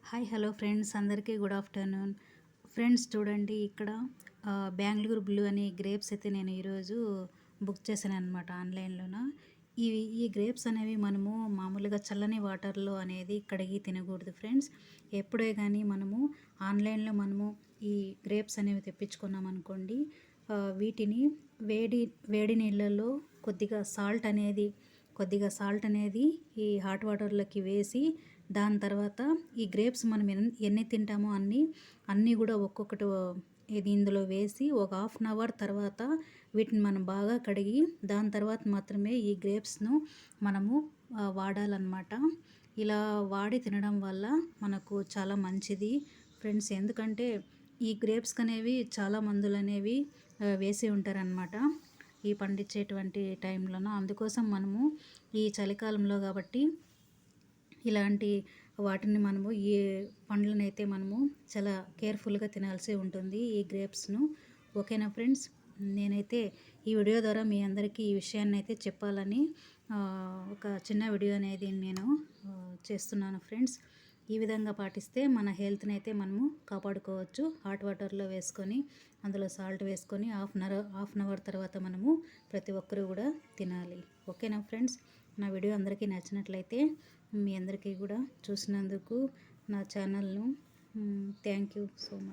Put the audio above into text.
Hi hello friends, అందరికీ good afternoon. Friends చూడండి, ఇక్కడ బెంగళూరు బ్లూ అనే గ్రేప్స్ అయితే నేను ఈరోజు బుక్ చేశాను అనమాట ఆన్లైన్లోన. ఈ గ్రేప్స్ అనేవి మనము మామూలుగా చల్లని వాటర్లో అనేది కడిగి తినకూడదు ఫ్రెండ్స్. ఎప్పుడే కానీ మనము ఆన్లైన్లో ఈ గ్రేప్స్ అనేవి తెప్పించుకున్నాం అనుకోండి, వీటిని వేడి వేడి నీళ్ళల్లో కొద్దిగా సాల్ట్ అనేది ఈ హాట్ వాటర్లోకి వేసి, దాని తర్వాత ఈ గ్రేప్స్ మనం ఎన్ని తింటామో అన్నీ కూడా ఒక్కొక్కటి ఇందులో వేసి ఒక హాఫ్ అన్ అవర్ తర్వాత వీటిని మనం బాగా కడిగి దాని తర్వాత మాత్రమే ఈ గ్రేప్స్ను మనము వాడాలన్నమాట. ఇలా వాడి తినడం వల్ల మనకు చాలా మంచిది ఫ్రెండ్స్. ఎందుకంటే ఈ గ్రేప్స్కి అనేవి చాలా మందులు అనేవి వేసి ఉంటారనమాట ఈ పండించేటువంటి టైంలోన. అందుకోసం మనము ఈ చలికాలంలో కాబట్టి ఇలాంటి వాటిని ఈ పండ్లనైతే మనము చాలా కేర్ఫుల్గా తినాల్సి ఉంటుంది, ఈ గ్రేప్స్ను. ఓకేనా ఫ్రెండ్స్, నేనైతే ఈ వీడియో ద్వారా మీ అందరికీ ఈ విషయాన్ని అయితే చెప్పాలని ఒక చిన్న వీడియో అనేది నేను చేస్తున్నాను ఫ్రెండ్స్. ఈ విధంగా పాటిస్తే మన హెల్త్ని అయితే మనము కాపాడుకోవచ్చు. హాట్ వాటర్లో వేసుకొని అందులో సాల్ట్ వేసుకొని హాఫ్ అన్ అవర్ తర్వాత మనము ప్రతి ఒక్కరూ కూడా తినాలి. ఓకేనా ఫ్రెండ్స్, నా వీడియో అందరికీ నచ్చినట్లయితే మీ అందరికీ కూడా చూసినందుకు నా ఛానల్ను థ్యాంక్ యూ సో మచ్.